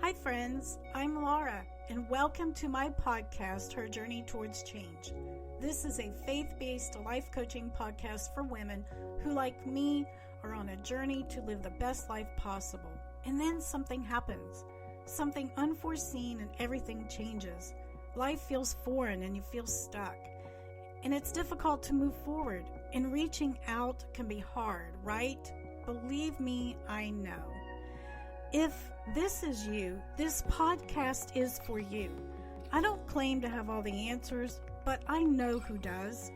Hi, friends. I'm Laura, and welcome to my podcast, Her Journey Towards Change. This is a faith-based life coaching podcast for women who, like me, are on a journey to live the best life possible. And then something happens, something unforeseen, and everything changes. Life feels foreign and you feel stuck. And it's difficult to move forward, and reaching out can be hard, right? Believe me, I know. If this is you, this podcast is for you. I don't claim to have all the answers, but I know who does.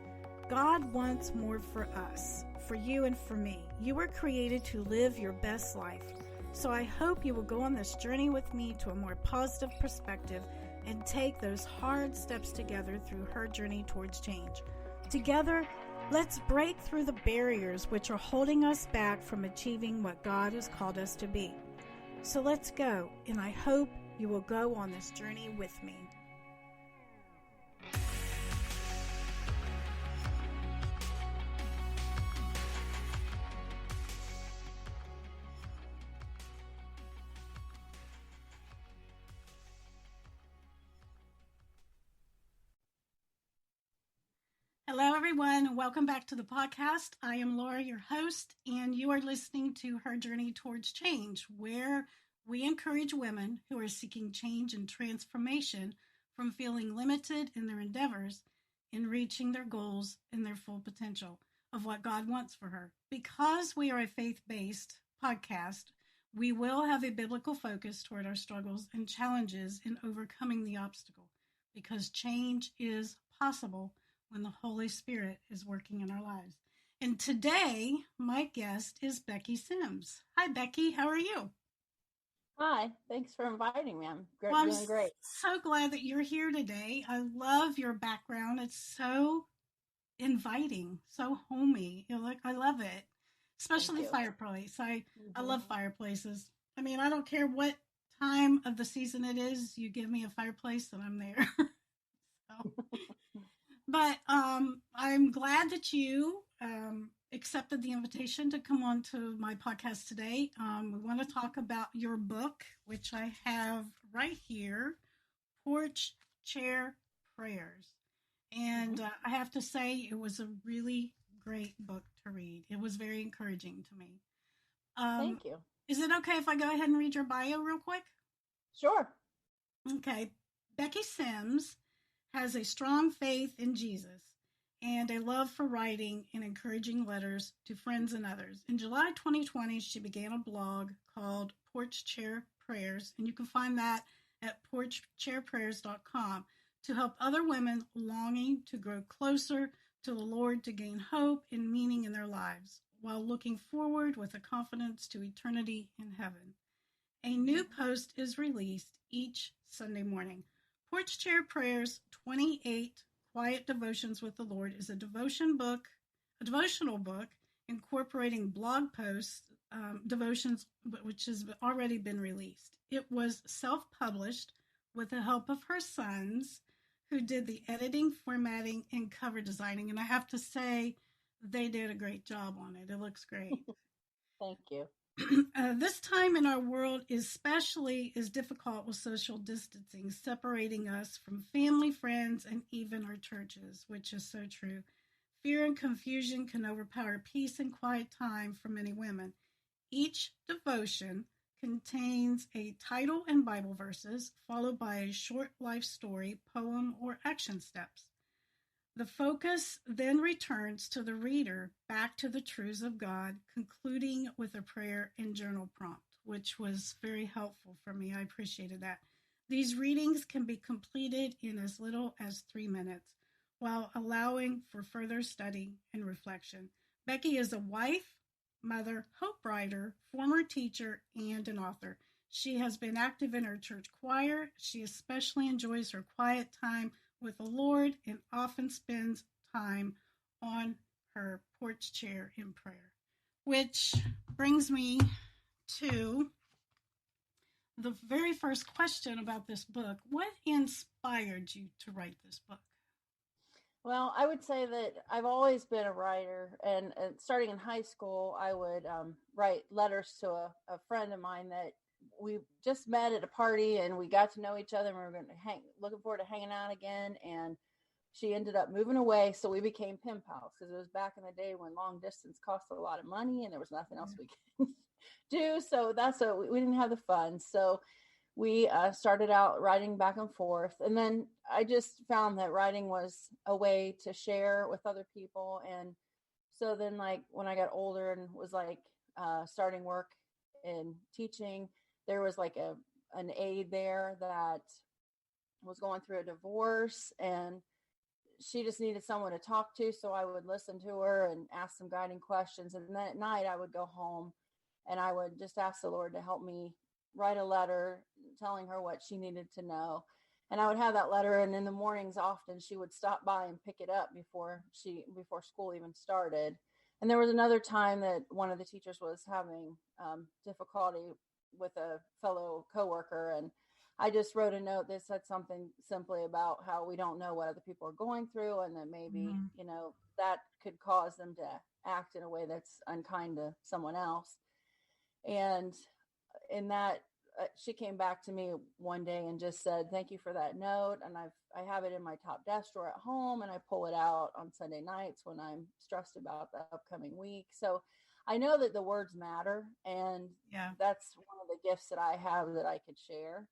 God wants more for us, for you and for me. You were created to live your best life. So I hope you will go on this journey with me to a more positive perspective and take those hard steps together through her journey towards change. Together, let's break through the barriers which are holding us back from achieving what God has called us to be. So let's go, and I hope you will go on this journey with me. Hello, everyone, and welcome back to the podcast. I am Laura, your host, and you are listening to Her Journey Towards Change, where we encourage women who are seeking change and transformation from feeling limited in their endeavors in reaching their goals and their full potential of what God wants for her. Because we are a faith-based podcast, we will have a biblical focus toward our struggles and challenges in overcoming the obstacle, because change is possible when the Holy Spirit is working in our lives. And today, my guest is Becky Sims. Hi, Becky. How are you? Hi. Thanks for inviting me. I'm doing great. So glad that you're here today. I love your background. It's so inviting, so homey. I love it, especially fireplace. I love fireplaces. I mean, I don't care what time of the season it is. You give me a fireplace and I'm there. So. But I'm glad that you accepted the invitation to come on to my podcast today. We want to talk about your book, which I have right here, Porch Chair Prayers. And I have to say, it was a really great book to read. It was very encouraging to me. Thank you. Is it okay if I go ahead and read your bio real quick? Sure. Okay. Becky Sims has a strong faith in Jesus and a love for writing and encouraging letters to friends and others. In July 2020, she began a blog called Porch Chair Prayers, and you can find that at porchchairprayers.com, to help other women longing to grow closer to the Lord, to gain hope and meaning in their lives, while looking forward with a confidence to eternity in heaven. A new post is released each Sunday morning. Porch Chair Prayers 28 Quiet Devotions with the Lord is a devotional book incorporating blog posts, devotions, which has already been released. It was self-published with the help of her sons, who did the editing, formatting, and cover designing. And I have to say, they did a great job on it. It looks great. Thank you. This time in our world especially is difficult with social distancing, separating us from family, friends, and even our churches, which is so true. Fear and confusion can overpower peace and quiet time for many women. Each devotion contains a title and Bible verses, followed by a short life story, poem, or action steps. The focus then returns to the reader back to the truths of God, concluding with a prayer and journal prompt, which was very helpful for me. I appreciated that. These readings can be completed in as little as 3 minutes, while allowing for further study and reflection. Becky is a wife, mother, hope writer, former teacher, and an author. She has been active in her church choir. She especially enjoys her quiet time with the Lord and often spends time on her porch chair in prayer. Which brings me to the very first question about this book. What inspired you to write this book? Well, I would say that I've always been a writer, and starting in high school, I would write letters to a friend of mine that we just met at a party and we got to know each other, and we were going to looking forward to hanging out again. And she ended up moving away. So we became pen pals, because it was back in the day when long distance cost a lot of money and there was nothing else we could do. So that's what we didn't have the funds. So we started out writing back and forth. And then I just found that writing was a way to share with other people. And so then, like, when I got older and was like starting work in teaching, there was like an aide there that was going through a divorce, and she just needed someone to talk to. So I would listen to her and ask some guiding questions. And then at night I would go home and I would just ask the Lord to help me write a letter telling her what she needed to know. And I would have that letter. And in the mornings, often she would stop by and pick it up before school even started. And there was another time that one of the teachers was having difficulty with a fellow coworker, and I just wrote a note that said something simply about how we don't know what other people are going through, and that maybe, that could cause them to act in a way that's unkind to someone else. And in that, she came back to me one day and just said, "Thank you for that note." And I have it in my top desk drawer at home, and I pull it out on Sunday nights when I'm stressed about the upcoming week. So I know that the words matter, and that's one of the gifts that I have that I could share.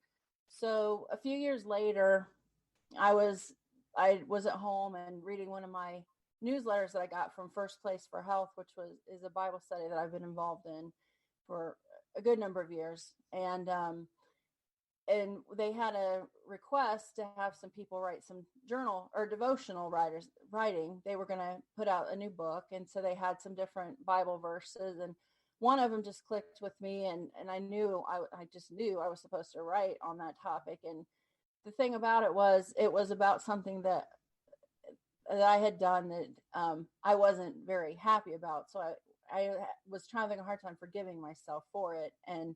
So a few years later, I was at home and reading one of my newsletters that I got from First Place for Health, which is a Bible study that I've been involved in for a good number of years. And they had a request to have some people write some journal or devotional writing. They were going to put out a new book. And so they had some different Bible verses, and one of them just clicked with me. And I knew, I just knew I was supposed to write on that topic. And the thing about it was about something that I had done that I wasn't very happy about. So I was having a hard time forgiving myself for it. And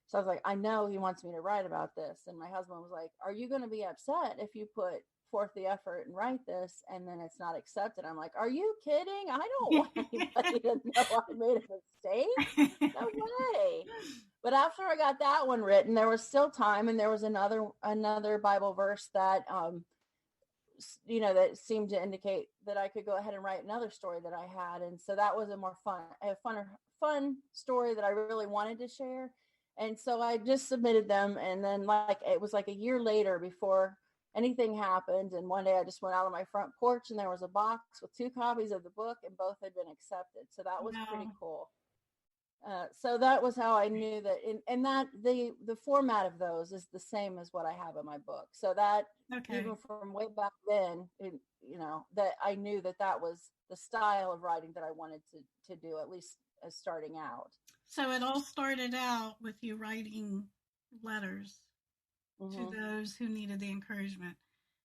so I was like, I know he wants me to write about this. And my husband was like, "Are you going to be upset if you put forth the effort and write this and then it's not accepted?" I'm like, "Are you kidding? I don't want anybody to know I made a mistake. No way." But after I got that one written, there was still time. And there was another Bible verse that, that seemed to indicate that I could go ahead and write another story that I had. And so that was a fun story that I really wanted to share. And so I just submitted them. And then it was like a year later before anything happened. And one day I just went out on my front porch and there was a box with 2 copies of the book, and both had been accepted. So that was pretty cool. So that was how I knew that, and that the format of those is the same as what I have in my book. So that even from way back then, that I knew that was the style of writing that I wanted to do, at least as starting out. So it all started out with you writing letters to those who needed the encouragement.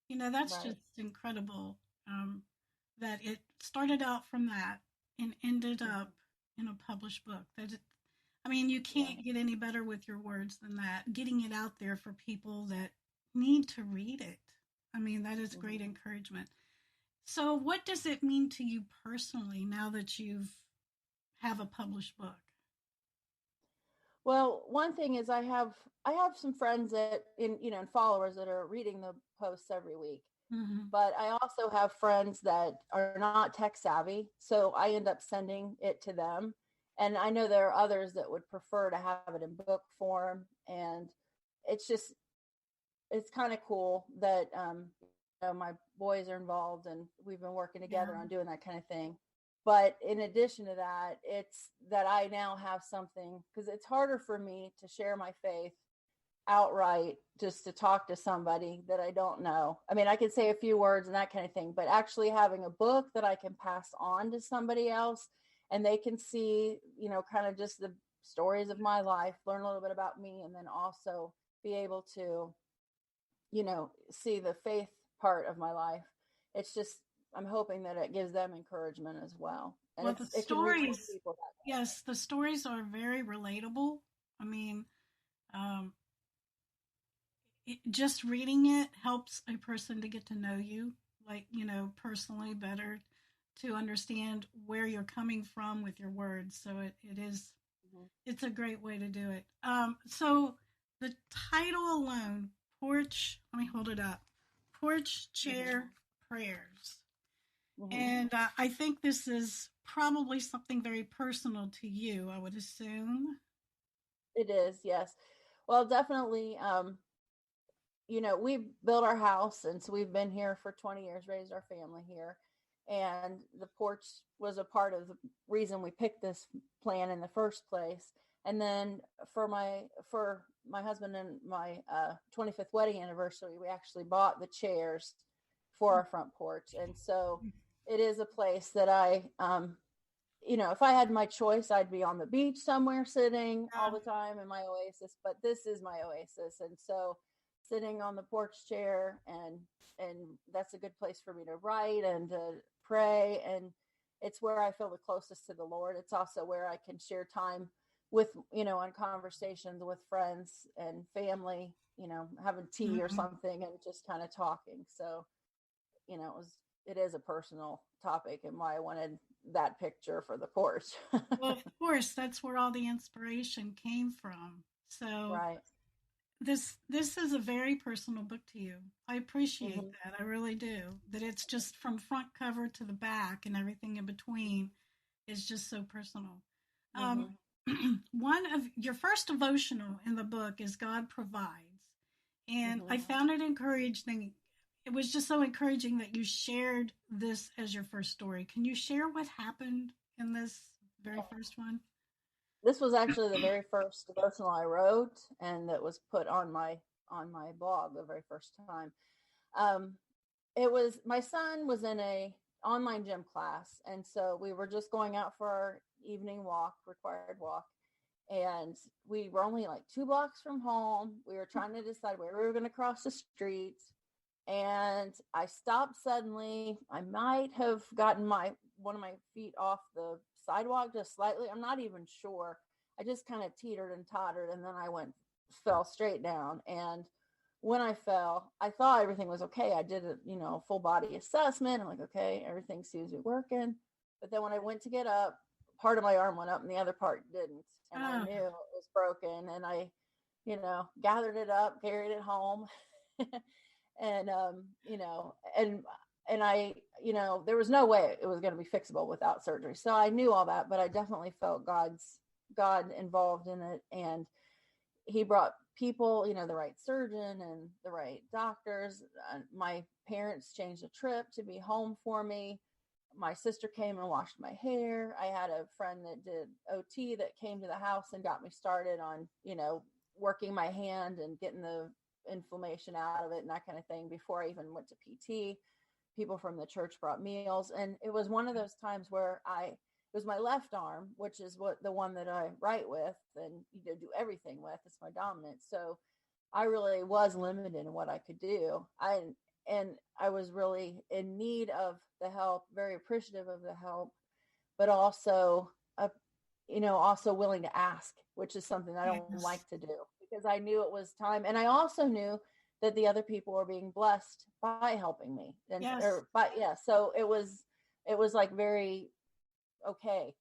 That's just incredible, that it started out from that and ended up in a published book. You can't get any better with your words than that. Getting it out there for people that need to read it. That is great encouragement. So what does it mean to you personally now that you have a published book? Well, one thing is I have some friends and followers that are reading the posts every week. But I also have friends that are not tech savvy. So I end up sending it to them. And I know there are others that would prefer to have it in book form. And it's kind of cool that, my boys are involved and we've been working together on doing that kind of thing. But in addition to that, it's that I now have something, because it's harder for me to share my faith outright, just to talk to somebody that I don't know. I can say a few words and that kind of thing, but actually having a book that I can pass on to somebody else and they can see, kind of just the stories of my life, learn a little bit about me, and then also be able to, see the faith part of my life. It's just, I'm hoping that it gives them encouragement as well. And the stories, yes, the stories are very relatable. Just reading it helps a person to get to know you, personally better, to understand where you're coming from with your words. So it is It's a great way to do it. So the title alone, Porch, let me hold it up, Porch Chair Prayers. And I think this is probably something very personal to you, I would assume. It is, yes. Well, definitely, we built our house, and so we've been here for 20 years, raised our family here. And the porch was a part of the reason we picked this plan in the first place. And then for my husband and my 25th wedding anniversary, we actually bought the chairs for our front porch. And so it is a place that if I had my choice, I'd be on the beach somewhere sitting all the time in my oasis, but this is my oasis. And so sitting on the porch chair and that's a good place for me to write and to pray. And it's where I feel the closest to the Lord. It's also where I can share time with, on conversations with friends and family, having tea or something and just kind of talking. So, it is a personal topic and why I wanted that picture for the porch. Well, of course, that's where all the inspiration came from. So Right. this is a very personal book to you. I appreciate that. I really do. That it's just from front cover to the back and everything in between is just so personal. One of your first devotional in the book is God Provides. And I found it encouraging. It was just so encouraging that you shared this as your first story. Can you share what happened in this very first one? This was actually the very first devotional I wrote, and that was put on my blog the very first time. It was, my son was in a online gym class, and so we were just going out for our evening walk, required walk, and we were only like 2 blocks from home. We were trying to decide where we were going to cross the street, and I stopped suddenly. I might have gotten one of my feet off the sidewalk just slightly. I'm not even sure. I just kind of teetered and tottered, and then I fell straight down. And when I fell, I thought everything was okay. I did a full body assessment. I'm like, okay, everything seems to be working. But then when I went to get up, part of my arm went up and the other part didn't. And I knew it was broken. And I, gathered it up, carried it home. And, and I, there was no way it was going to be fixable without surgery. So I knew all that, but I definitely felt God involved in it. And he brought people, the right surgeon and the right doctors. My parents changed a trip to be home for me. My sister came and washed my hair. I had a friend that did OT that came to the house and got me started on, working my hand and getting the inflammation out of it and that kind of thing before I even went to PT. People from the church brought meals. And it was one of those times where it was my left arm, which is the one that I write with and do everything with. It's my dominant. So I really was limited in what I could do. I was really in need of the help, very appreciative of the help, but also, also willing to ask, which is something I don't like to do because I knew it was time. And I also knew that the other people were being blessed by helping me. So it was like very okay,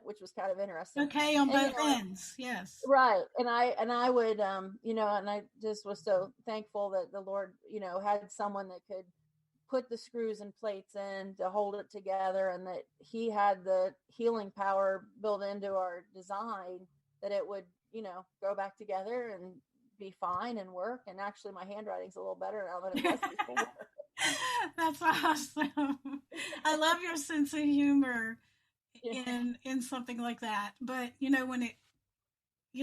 which was kind of interesting. Okay, on both ends, yes. Right. And I would, and I just was so thankful that the Lord, had someone that could put the screws and plates in to hold it together, and that he had the healing power built into our design that it would, go back together and be fine and work. And actually my handwriting's a little better now than it was before. That's awesome. I love your sense of humor in something like that. But when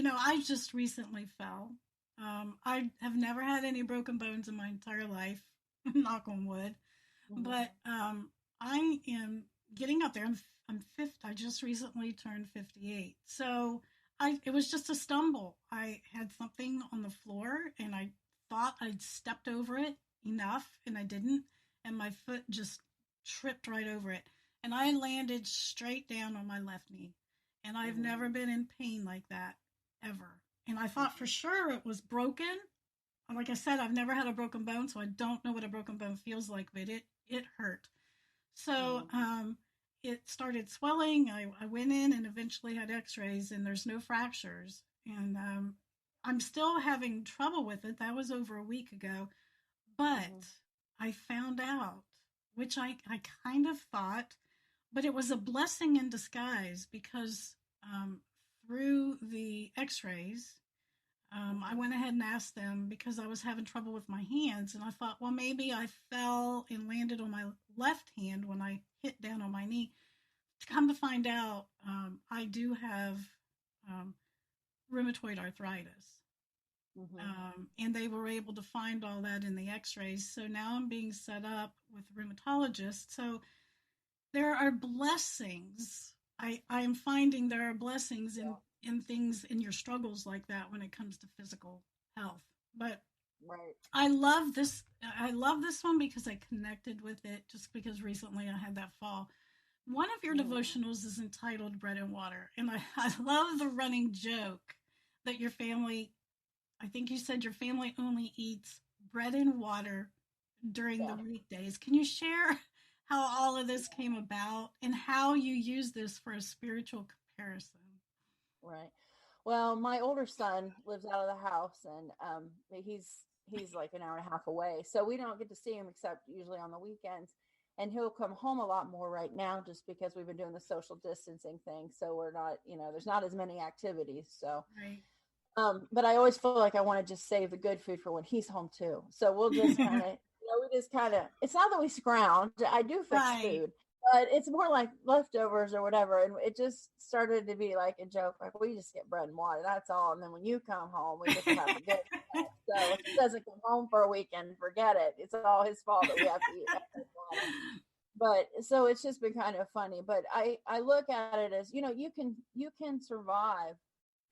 I just recently fell. I have never had any broken bones in my entire life, knock on wood. But I am getting up there. I'm 50. I just recently turned 58. So it was just a stumble. I had something on the floor and I thought I'd stepped over it enough and I didn't. And my foot just tripped right over it. And I landed straight down on my left knee. And I've never been in pain like that ever. And I thought for sure it was broken. Like I said, I've never had a broken bone, so I don't know what a broken bone feels like, but it hurt. So, it started swelling. I went in and eventually had x-rays, and there's no fractures. And I'm still having trouble with it. That was over a week ago. But I found out, which I kind of thought, but it was a blessing in disguise because through the x-rays, I went ahead and asked them because I was having trouble with my hands. And I thought, well, maybe I fell and landed on my left hand when I hit down on my knee. To come to find out, I do have um, rheumatoid arthritis. And they were able to find all that in the x-rays. So now I'm being set up with a rheumatologist. So there are blessings. I am finding there are blessings in things in your struggles like that when it comes to physical health. But Right. I love this. I love this one because I connected with it just because recently I had that fall. One of your devotionals is entitled Bread and Water. And I love the running joke that your family, I think you said your family only eats bread and water during the weekdays. Can you share how all of this came about and how you use this for a spiritual comparison? Right. Well, my older son lives out of the house, and he's like an hour and a half away, so we don't get to see him except usually on the weekends. And he'll come home a lot more right now, just because we've been doing the social distancing thing. So we're not, there's not as many activities. So, Right. but I always feel like I want to just save the good food for when he's home too. So we'll just kind of, it's not that we scrounge. I do fix Right. food, but it's more like leftovers or whatever. And it just started to be like a joke, like we just get bread and water. That's all. And then when you come home, we get to have a good snack. So if he doesn't come home for a weekend, forget it. It's all his fault that we have to eat bread and water. But so it's just been kind of funny. But I look at it as, you can survive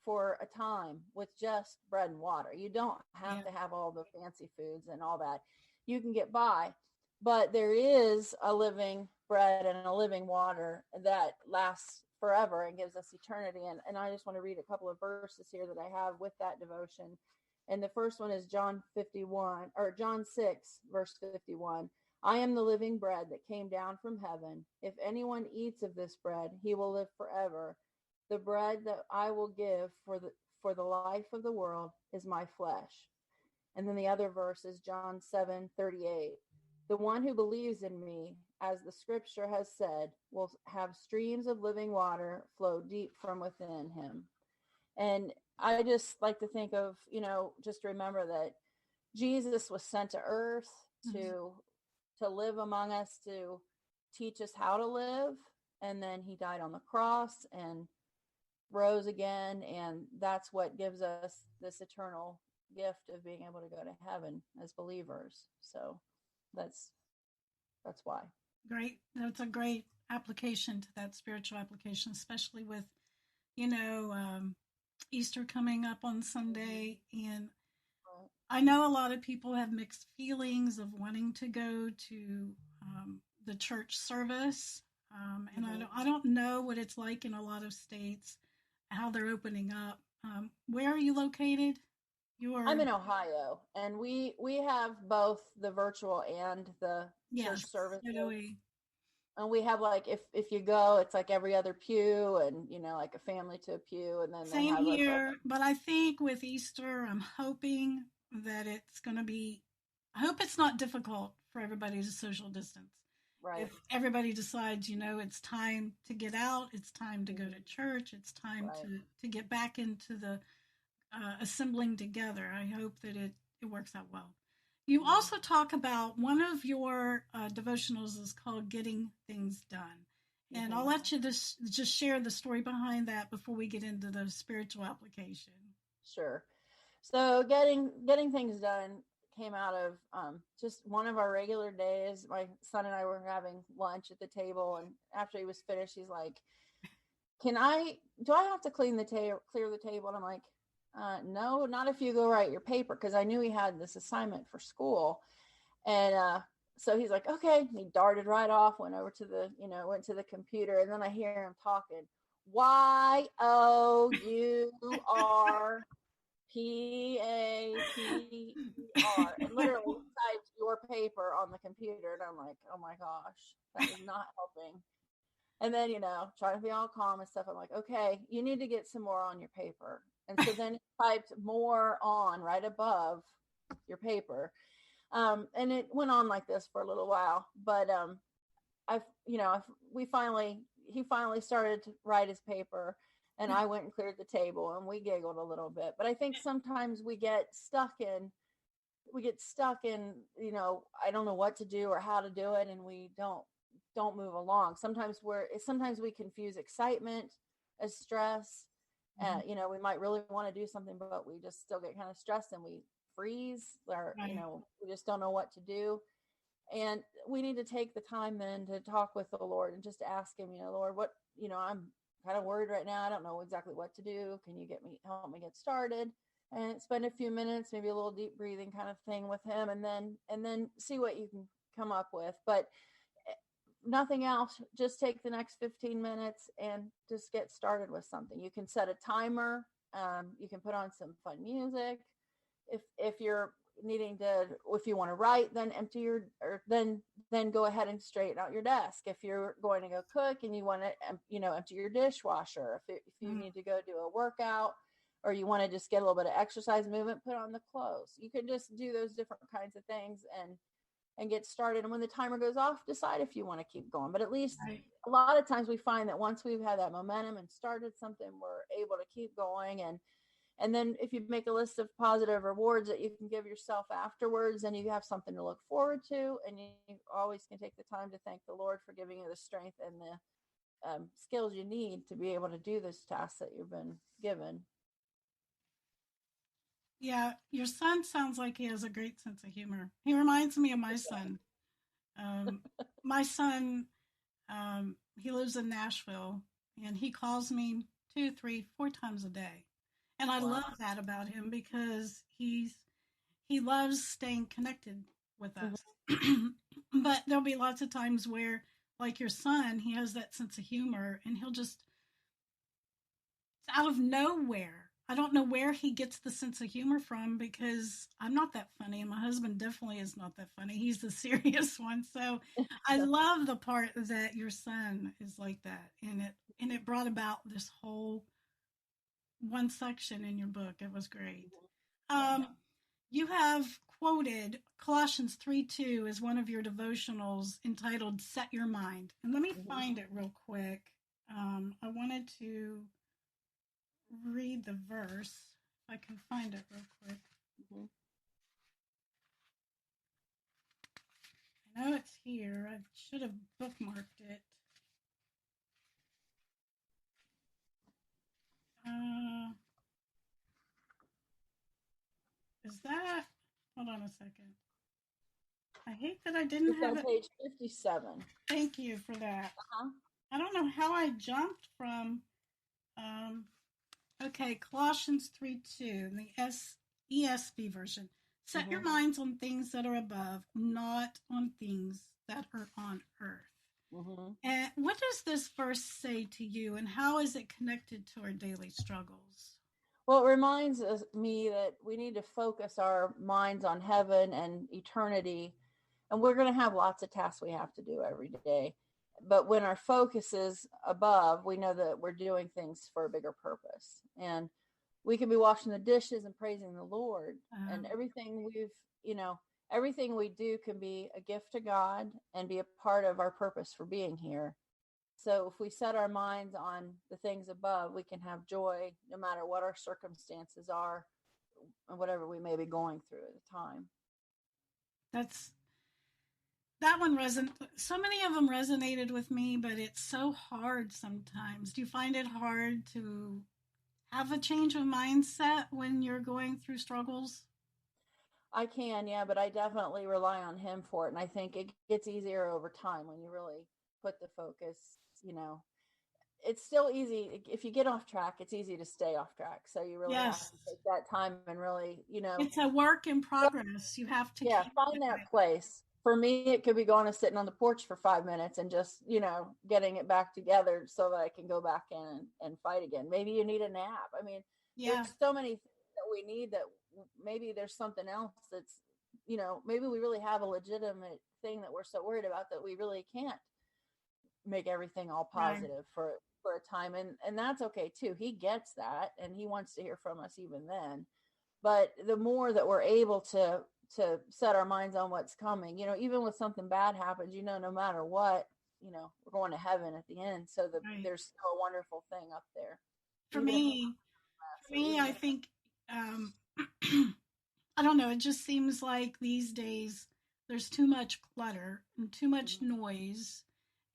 for a time with just bread and water. You don't have to have all the fancy foods and all that. You can get by, but there is a living bread and a living water that lasts forever and gives us eternity. And I just want to read a couple of verses here that I have with that devotion. And the first one is John 6, verse 51. I am the living bread that came down from heaven. If anyone eats of this bread, he will live forever. The bread that I will give for the life of the world is my flesh. And then the other verse is John 7:38. The one who believes in me, as the scripture has said, will have streams of living water flow deep from within him. And I just like to think of, just remember that Jesus was sent to earth to live among us, to teach us how to live. And then he died on the cross and rose again. And that's what gives us this eternal gift of being able to go to heaven as believers. So that's why. Great. That's a great application to that spiritual application, especially with, Easter coming up on Sunday. And I know a lot of people have mixed feelings of wanting to go to the church service. And I don't know what it's like in a lot of states, how they're opening up. Where are you located? I'm in Ohio, and we have both the virtual and the church service. And we have, like, if you go, it's like every other pew, and like a family to a pew, and then same here. But I think with Easter, I'm hoping that it's going to be. I hope it's not difficult for everybody to social distance. Right. If everybody decides, it's time to get out, it's time to go to church, it's time to get back into the assembling together. I hope that it works out well. You also talk about one of your devotionals is called Getting Things Done. And I'll let you just share the story behind that before we get into the spiritual application. Sure. So getting things done came out of just one of our regular days. My son and I were having lunch at the table, and after he was finished, he's like, do I have to clear the table? And I'm like, no, not if you go write your paper, because I knew he had this assignment for school. And so he's like, okay. And he darted right off, went over to went to the computer, and then I hear him talking, YOURPAPER, and literally typed your paper on the computer. And I'm like, oh my gosh, that is not helping. And then, trying to be all calm and stuff. I'm like, okay, you need to get some more on your paper. And so then he typed more on right above your paper. And it went on like this for a little while, but I've, he finally started to write his paper, and I went and cleared the table, and we giggled a little bit. But I think sometimes we get stuck in, I don't know what to do or how to do it, and we don't move along. Sometimes we confuse excitement as stress. We might really want to do something, but we just still get kind of stressed and we freeze, or Right. we just don't know what to do. And we need to take the time then to talk with the Lord and just ask him, Lord, what, I'm kind of worried right now. I don't know exactly what to do. Can you help me get started? And spend a few minutes, maybe a little deep breathing kind of thing with him, and then see what you can come up with. But nothing else, just take the next 15 minutes and just get started with something. You can set a timer. You can put on some fun music. If you're if you want to write, then then go ahead and straighten out your desk. If you're going to go cook and you want to empty your dishwasher, if you need to go do a workout, or you want to just get a little bit of exercise movement, put on the clothes. You can just do those different kinds of things and get started. And when the timer goes off, decide if you want to keep going. But at least a lot of times we find that once we've had that momentum and started something, we're able to keep going. And then if you make a list of positive rewards that you can give yourself afterwards, and you have something to look forward to, and you always can take the time to thank the Lord for giving you the strength and the skills you need to be able to do this task that you've been given. Yeah, your son sounds like he has a great sense of humor. He reminds me of my son. My son, he lives in Nashville, and he calls me 2, 3, 4 times a day. And I love that about him because he loves staying connected with us. But there'll be lots of times where, like your son, he has that sense of humor, and he'll just, out of nowhere, I don't know where he gets the sense of humor from, because I'm not that funny, and my husband definitely is not that funny. He's the serious one. So I love the part that your son is like that, and it brought about this whole one section in your book. It was great. You have quoted Colossians 3:2 as one of your devotionals, entitled "Set Your Mind." And let me find it real quick. I wanted to read the verse. If I can find it real quick. I know it's here. I should have bookmarked it. Is that? Hold on a second. I hate that I didn't It's have on it. page 57. Thank you for that. I don't know how I jumped from. Okay, Colossians 3:2, the ESV version. Set your minds on things that are above, not on things that are on earth. And what does this verse say to you, and how is it connected to our daily struggles? Well, it reminds me that we need to focus our minds on heaven and eternity. And we're going to have lots of tasks we have to do every day. But when our focus is above, we know that we're doing things for a bigger purpose. And we can be washing the dishes and praising the Lord. And everything everything we do can be a gift to God and be a part of our purpose for being here. So if we set our minds on the things above, we can have joy no matter what our circumstances are and whatever we may be going through at the time. That one so many of them resonated with me, but it's so hard sometimes. Do you find it hard to have a change of mindset when you're going through struggles? I can, yeah, but I definitely rely on him for it. And I think it gets easier over time when you really put the focus, It's still easy. If you get off track, it's easy to stay off track. So you really have to take that time and really, It's a work in progress. You have to find that place. For me, it could be going and sitting on the porch for 5 minutes and just, getting it back together so that I can go back in and fight again. Maybe you need a nap. I mean, there's so many things that we need that maybe there's something else that's, maybe we really have a legitimate thing that we're so worried about that we really can't make everything all Right. positive for a time, and that's okay too. He gets that, and he wants to hear from us even then. But the more that we're able to set our minds on what's coming, even when something bad happens, no matter what, we're going to heaven at the end. So Right. there's still a wonderful thing up there, For even if it's me, mess for or me, even I if think I don't know. It just seems like these days there's too much clutter and too much Mhm, noise,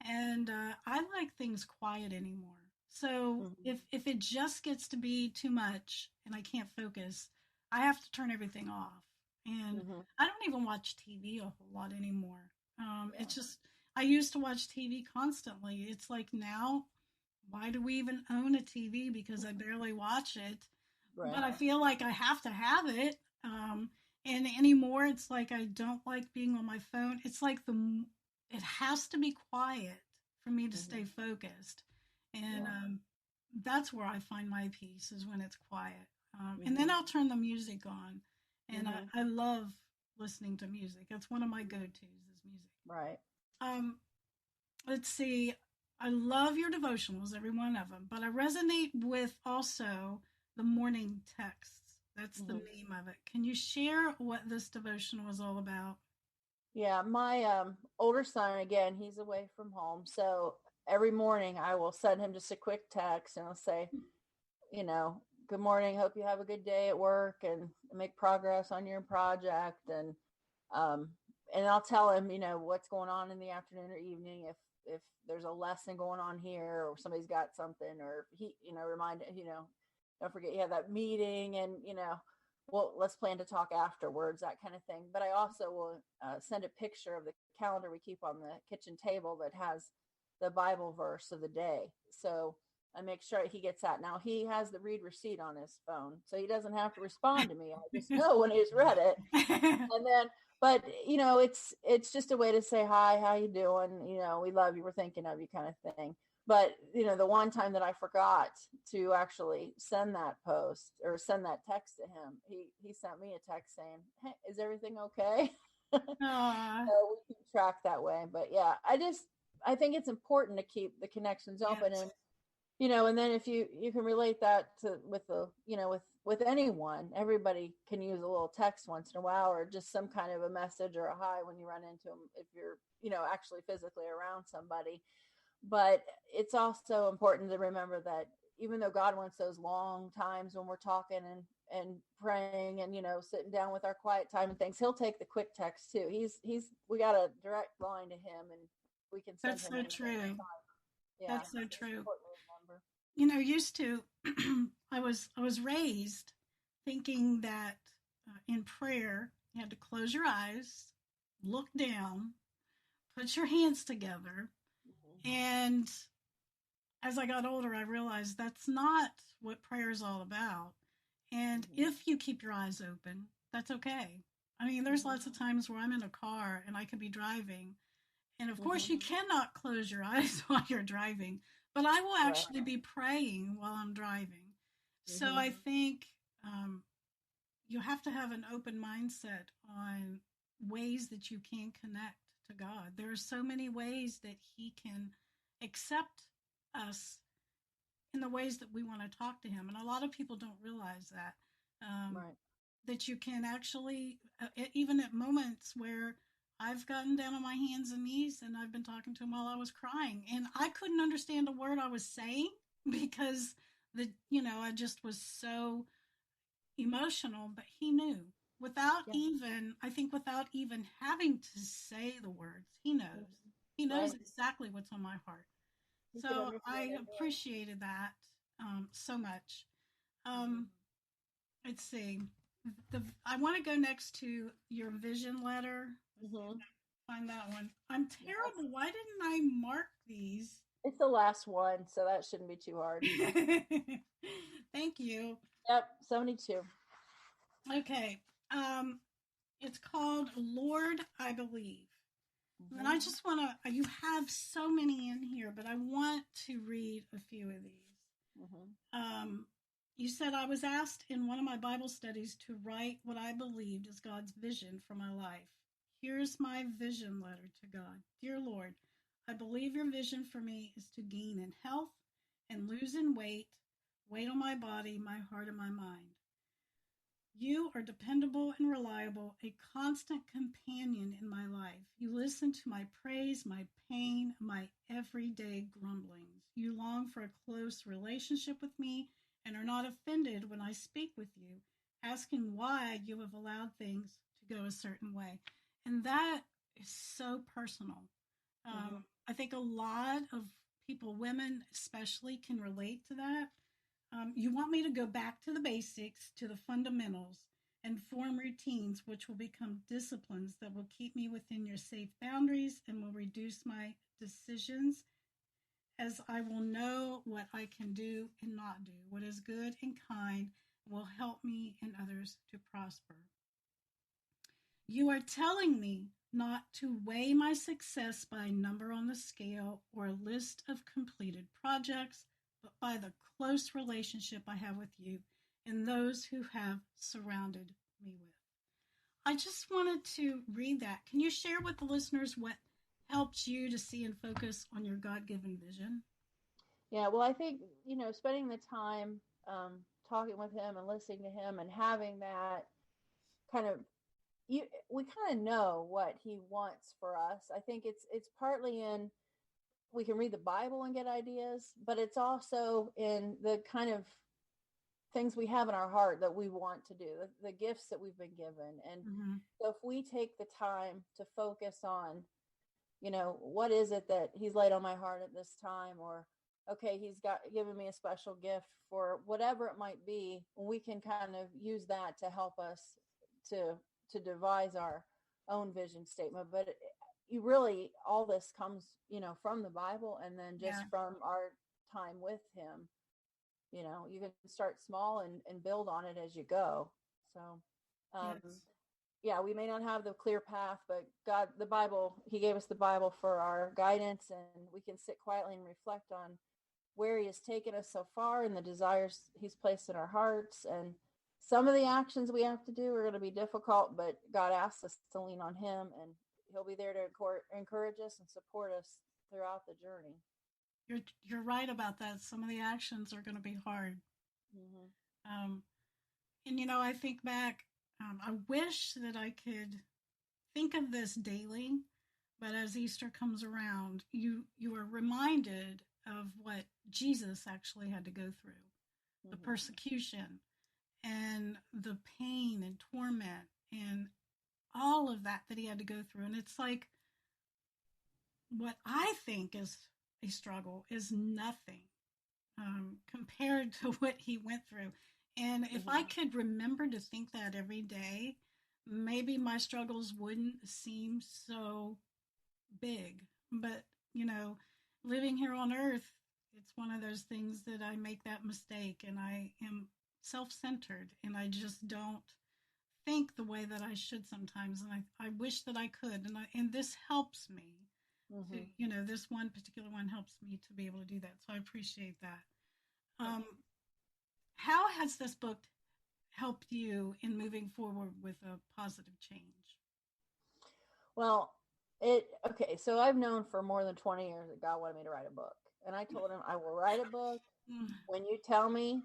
and I like things quiet anymore. So mhm, if it just gets to be too much and I can't focus, I have to turn everything off. And mhm, I don't even watch TV a whole lot anymore. yeah, It's just I used to watch TV constantly. It's like now, why do we even own a TV? Because I barely watch it, but right, I feel like I have to have it. And anymore, it's like I don't like being on my phone. It's like it has to be quiet for me to stay mhm, focused, and yeah, that's where I find my peace is when it's quiet. And then mhm, I'll turn the music on, and mhm, I love listening to music. That's one of my go-tos is music. right, Um, let's see. I love your devotionals, every one of them, but I resonate with also the morning texts. That's the mhm. name of it. Can you share what this devotional is all about? Yeah, my older son, again, he's away from home, so every morning I will send him just a quick text and I'll say, you know, good morning, hope you have a good day at work and make progress on your project, um and I'll tell him, what's going on in the afternoon or evening, if there's a lesson going on here or somebody's got something, or he, remind, don't forget you have that meeting, and well, let's plan to talk afterwards, that kind of thing. But I also will send a picture of the calendar we keep on the kitchen table that has the Bible verse of the day. So I make sure he gets that. Now he has the read receipt on his phone, so he doesn't have to respond to me. I just know when he's read it. And then, but it's just a way to say hi, how you doing? We love you, we're thinking of you, kind of thing. But the one time that I forgot to actually send that post or send that text to him, he sent me a text saying, "Hey, is everything okay?" Aw, So we keep track that way. But yeah, I think it's important to keep the connections open, yes, and then if you can relate that to with the with anyone, everybody can use a little text once in a while, or just some kind of a message or a hi when you run into them, if you're actually physically around somebody. But it's also important to remember that even though God wants those long times when we're talking and praying and sitting down with our quiet time and things, he'll take the quick text too. We got a direct line to him, and we can send that's him so anything. true. Yeah, That's so so it's true. important to remember. Used to, I was raised thinking that in prayer you had to close your eyes, look down, put your hands together, Mhm. and as I got older, I realized that's not what prayer is all about. And Mhm. if you keep your eyes open, that's okay. I mean, there's Mhm. lots of times where I'm in a car and I could be driving. And of course, Mhm. you cannot close your eyes while you're driving, but I will Right. actually be praying while I'm driving. So Mhm. I think you have to have an open mindset on ways that you can connect to God. There are so many ways that He can accept us in the ways that we want to talk to Him. And a lot of people don't realize that. Um, Right. that you can actually, even at moments where I've gotten down on my hands and knees and I've been talking to him while I was crying, and I couldn't understand a word I was saying because I just was so emotional, but he knew Yeah. without even having to say the words, he knows. Mhm. He knows Right. exactly what's on my heart. He could So understand I anyone. appreciated that so much. Mhm. Um, let's see. I want to go next to your vision letter. Let's see if Mhm. I can find that one. I'm Yes. terrible. Why didn't I mark these? It's the last one, so that shouldn't be too hard. Thank you. Yep. 72. Okay. Um, it's called Lord, I Believe. And Mhm. I just want to, you have so many in here, but I want to read a few of these. Mhm. Um, you said I was asked in one of my Bible studies to write what I believed is God's vision for my life. Here's my vision letter to God. Dear Lord, I believe your vision for me is to gain in health and lose in weight on my body, my heart, and my mind. You are dependable and reliable, a constant companion in my life. You listen to my praise, my pain, my everyday grumblings. You long for a close relationship with me and are not offended when I speak with you, asking why you have allowed things to go a certain way. And that is so personal. I think a lot of people, women especially, can relate to that. You want me to go back to the basics, to the fundamentals, and form routines which will become disciplines that will keep me within your safe boundaries and will reduce my decisions, as I will know what I can do and not do, what is good and kind, will help me and others to prosper. You are telling me not to weigh my success by a number on the scale or a list of completed projects, but by the close relationship I have with you and those who have surrounded me with. I just wanted to read that. Can you share with the listeners what helps you to see and focus on your God-given vision? Yeah, well, I think, spending the time talking with him and listening to him and having that kind of, we kind of know what he wants for us. I think it's partly in, we can read the Bible and get ideas, but it's also in the kind of things we have in our heart that we want to do, the gifts that we've been given. And so if we take the time to focus on, what is it that he's laid on my heart at this time, or, okay, he's given me a special gift for whatever it might be, we can kind of use that to help us to devise our own vision statement. But you really, all this comes, from the Bible, and then just from our time with him. You can start small and build on it as you go. So, we may not have the clear path, but God, the Bible, he gave us the Bible for our guidance, and we can sit quietly and reflect on where he has taken us so far and the desires he's placed in our hearts. And some of the actions we have to do are going to be difficult, but God asks us to lean on him, and he'll be there to encourage us and support us throughout the journey. You're right about that. Some of the actions are going to be hard. And I think back, I wish that I could think of this daily, but as Easter comes around, you are reminded of what Jesus actually had to go through, the persecution and the pain and torment and all of that he had to go through. And it's like, what I think is a struggle is nothing compared to what he went through. And if I could remember to think that every day, maybe my struggles wouldn't seem so big. But, living here on earth, it's one of those things that I make that mistake, and I am self-centered, and I just don't think the way that I should sometimes. And I wish that I could. And this helps me. This one particular one helps me to be able to do that. So I appreciate that. How has this book helped you in moving forward with a positive change? Well, so I've known for more than 20 years that God wanted me to write a book. And I told him, I will write a book when you tell me,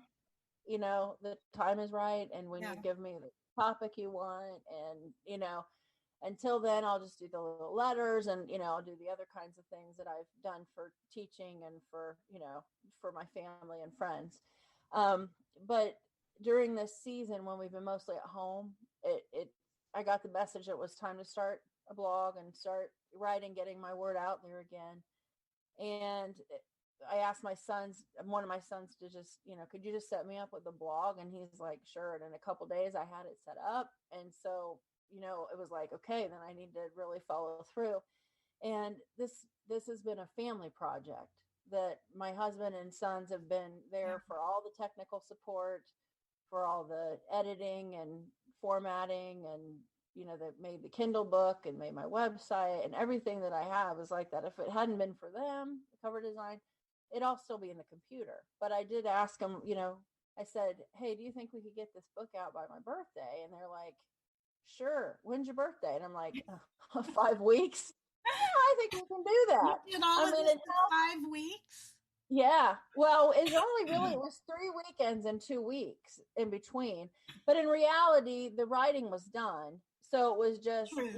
the time is right, and when you give me the topic you want, and, until then, I'll just do the little letters, and, I'll do the other kinds of things that I've done for teaching and for, for my family and friends. But during this season, when we've been mostly at home, I got the message that it was time to start a blog and start writing, getting my word out there again. And I asked one of my sons to just, could you just set me up with a blog? And he's like, sure. And in a couple days I had it set up. And so, it was like, okay, then I need to really follow through. And this has been a family project that my husband and sons have been there for all the technical support, for all the editing and formatting, and, that made the Kindle book and made my website, and everything that I have is like that. If it hadn't been for them, the cover design, it'd all still be in the computer. But I did ask them, I said, hey, do you think we could get this book out by my birthday? And they're like, sure. When's your birthday? And I'm like, 5 weeks. I think we can do You that. did all I of mean, this in 5 weeks? yeah. Well, it was 3 weekends and 2 weeks in between. But in reality, the writing was done. So it was just, True.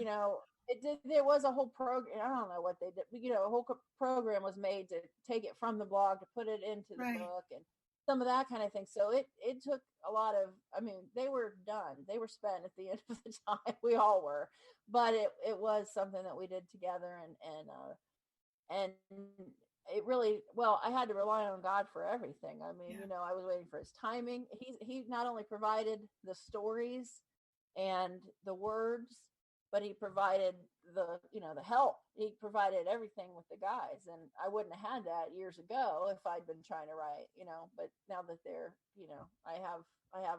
there was a whole program. I don't know what they did. A whole program was made to take it from the blog to put it into the Right. book and some of that kind of thing. So it took a lot of, I mean, they were done. They were spent at the end of the time. We all were. But it was something that we did together and it really, well, I had to rely on God for everything. I mean, Yeah. I was waiting for his timing. He not only provided the stories and the words, but he provided the help. He provided everything with the guys, and I wouldn't have had that years ago if I'd been trying to write, but now that they're, I have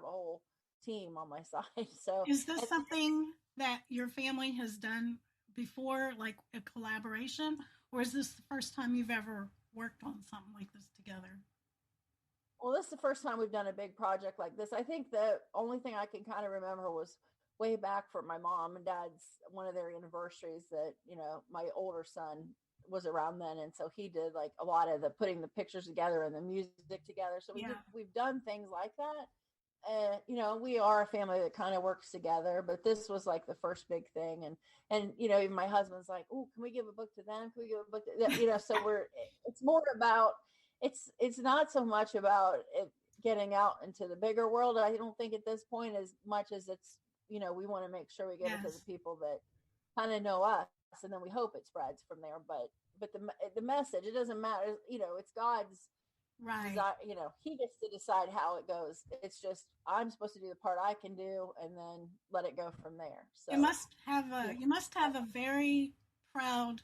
a whole team on my side. So, Is this and something that your family has done before, like a collaboration, or is this the first time you've ever worked on something like this together? Well, this is the first time we've done a big project like this. I think the only thing I can kind of remember was way back for my mom and dad's one of their anniversaries that, my older son was around then. And so he did like a lot of the putting the pictures together and the music together. So Yeah. we've done things like that. And, we are a family that kind of works together, but this was like the first big thing. And, even my husband's like, oh, can we give a book to them? Can we give a book to them? So it's more about, it's not so much about it getting out into the bigger world. I don't think at this point as much as it's, we want to make sure we give it to Yes. the people that kind of know us, and then we hope it spreads from there. But the message, it doesn't matter. It's God's Right. desire. He gets to decide how it goes. It's just I'm supposed to do the part I can do, and then let it go from there. You So must have a you must have a very proud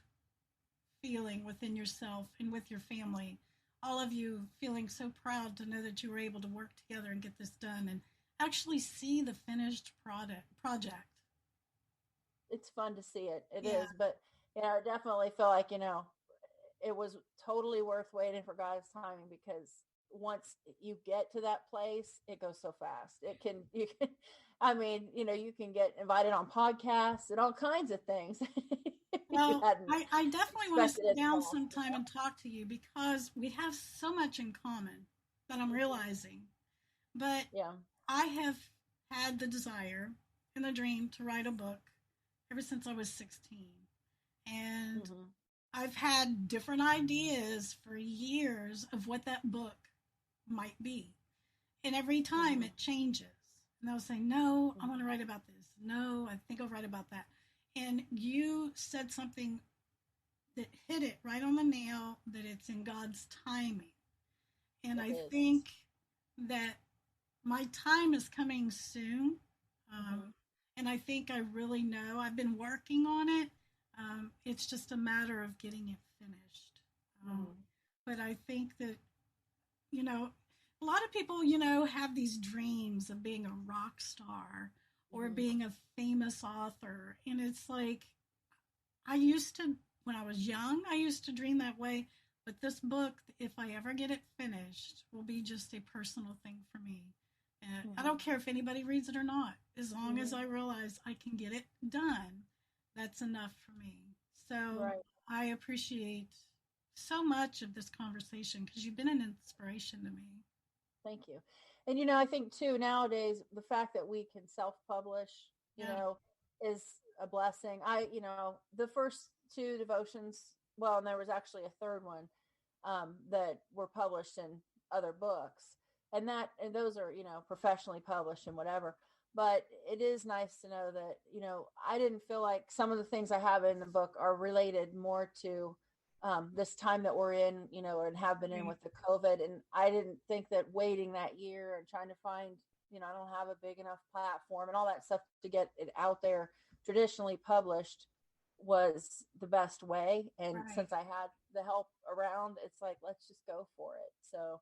feeling within yourself and with your family. All of you feeling so proud to know that you were able to work together and get this done and actually see the finished project. it's fun to see it. It Yeah. is, but I definitely feel like it was totally worth waiting for God's timing, because once you get to that place, it goes so fast. You can, I mean, you can get invited on podcasts and all kinds of things. You Well, hadn't I definitely want to expected sit it down fast. sometime and talk to you because we have so much in common that I'm realizing. But Yeah. I have had the desire and the dream to write a book ever since I was 16. And Mm-hmm. I've had different ideas for years of what that book might be. And every time Mm-hmm. it changes. And I'll say, no, I Mm-hmm. want to write about this. No, I think I'll write about that. And you said something that hit it right on the nail that it's in God's timing. And It I is. think that my time is coming soon. Mm-hmm. Um, and I think I really know I've been working on it. It's just a matter of getting it finished. Um, Mm-hmm. but I think that, you know, a lot of people, have these dreams of being a rock star or Mm-hmm. being a famous author. And it's like, I used to, when I was young, I used to dream that way. But this book, if I ever get it finished, will be just a personal thing for me. And I Mm-hmm. don't care if anybody reads it or not. As long as Mm-hmm. I realize I can get it done, that's enough for me. So Right. I appreciate so much of this conversation because you've been an inspiration to me. Thank you. And I think too nowadays the fact that we can self-publish, Yeah. is a blessing. The first two devotions, well, and there was actually a third one that were published in other books, and those are professionally published and whatever. But it is nice to know that I didn't feel like some of the things I have in the book are related more to this time that we're in, and have been in Right. with the COVID. And I didn't think that waiting that year and trying to find, I don't have a big enough platform and all that stuff to get it out there traditionally published was the best way. And Right. since I had the help around, it's like, let's just go for it. So,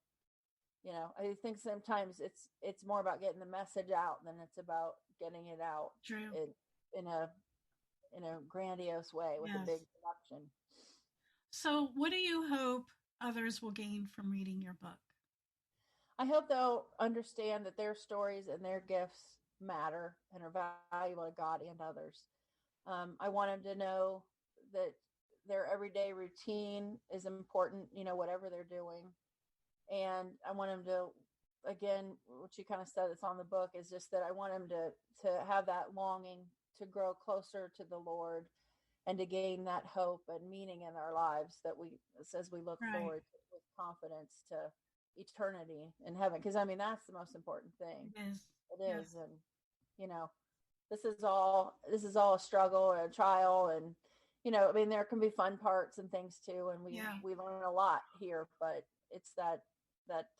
I think sometimes it's more about getting the message out than it's about getting it out True. in a grandiose way with a big Yes. production. So, what do you hope others will gain from reading your book? I hope they'll understand that their stories and their gifts matter and are valuable to God and others. I want them to know that their everyday routine is important, whatever they're doing. And I want them to, again, what you kind of said that's on the book is just that I want them to have that longing to grow closer to the Lord and to gain that hope and meaning in our lives that as we look Right. forward with confidence to eternity in heaven. Because that's the most important thing. It is. It is. And, this is all a struggle or a trial. And, there can be fun parts and things too. And we learn a lot here, but it's that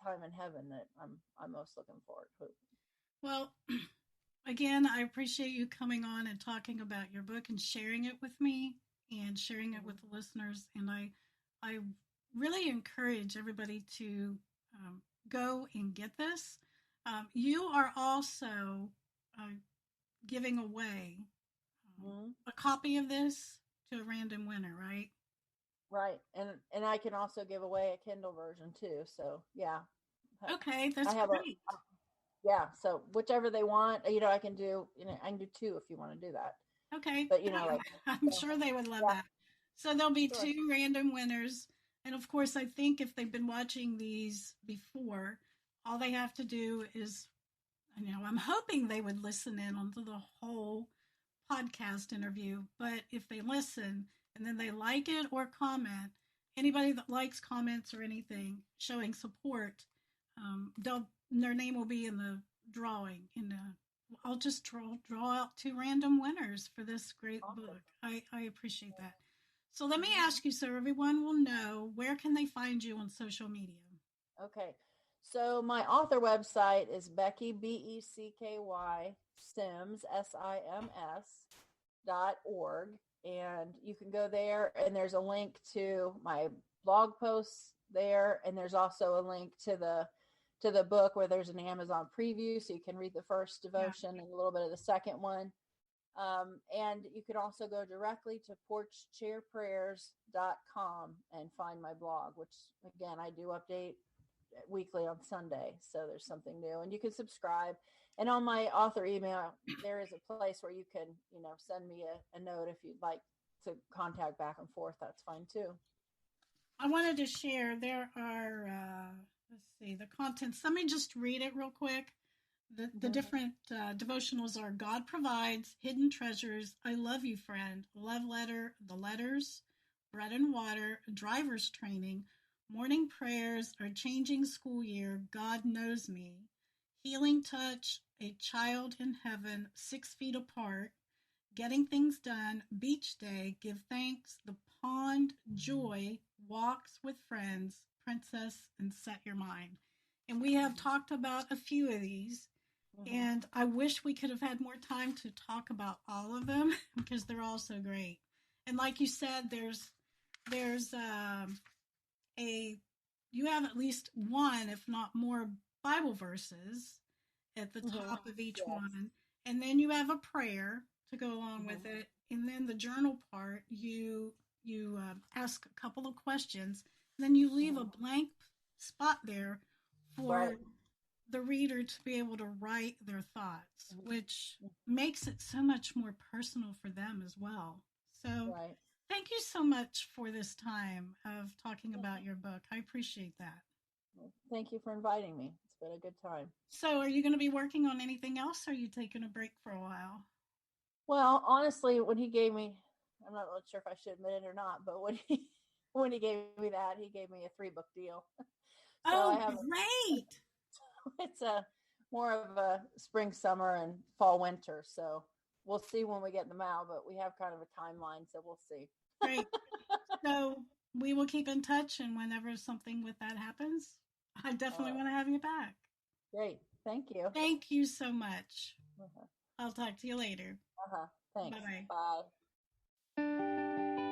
time in heaven that I'm most looking forward to. Well, again, I appreciate you coming on and talking about your book and sharing it with me and sharing it with the listeners. And I really encourage everybody to go and get this. You are also giving away a copy of this to a random winner, right? Right. And I can also give away a Kindle version too. So yeah. Okay, that's great. Yeah. So whichever they want, I can do, I can do two if you want to do that. Okay. But I'm sure they would love that. So there'll be two random winners. And of course, I think if they've been watching these before, all they have to do is, I'm hoping they would listen in onto the whole podcast interview. But if they listen and then they like it or comment, anybody that likes, comments, or anything showing support, their name will be in the drawing. I'll just draw out two random winners for this great book. I appreciate that. So let me ask you, so everyone will know, where can they find you on social media? Okay. So my author website is Becky, BECKY, Sims, SIMS.org. And you can go there, and there's a link to my blog posts there. And there's also a link to the book where there's an Amazon preview. So you can read the first devotion and a little bit of the second one. And you could also go directly to porchchairprayers.com and find my blog, which again, I do update weekly on Sunday. So there's something new, and you can subscribe. And on my author email, there is a place where you can, send me a note if you'd like to contact back and forth. That's fine too. I wanted to share, there are, let's see, the contents. Let me just read it real quick. The different devotionals are God Provides, Hidden Treasures, I Love You Friend, Love Letter, The Letters, Bread and Water, Driver's Training, Morning Prayers, Our Changing School Year, God Knows Me, Healing Touch, A Child in Heaven, 6 Feet Apart, Getting Things Done, Beach Day, Give Thanks, The Pond, Joy, Walks with Friends, Princess, and Set Your Mind. And we have talked about a few of these. And I wish we could have had more time to talk about all of them because they're all so great. And like you said, there's you have at least one, if not more, Bible verses at the top of each one. And then you have a prayer to go along with it. And then the journal part, you ask a couple of questions. And then you leave a blank spot there for the reader to be able to write their thoughts, which makes it so much more personal for them as well. So thank you so much for this time of talking about your book. I appreciate that. Thank you for inviting me. It's been a good time. So are you going to be working on anything else, or are you taking a break for a while? Well, honestly, when he gave me, I'm not really sure if I should admit it or not, but when he gave me that, he gave me a 3-book deal. So great. It's more of a spring, summer, and fall, winter. So we'll see when we get them out, but we have kind of a timeline, so we'll see. Great. So we will keep in touch, and whenever something with that happens, I definitely want to have you back. Great. Thank you. Thank you so much. I'll talk to you later. Thanks. Bye-bye. Bye.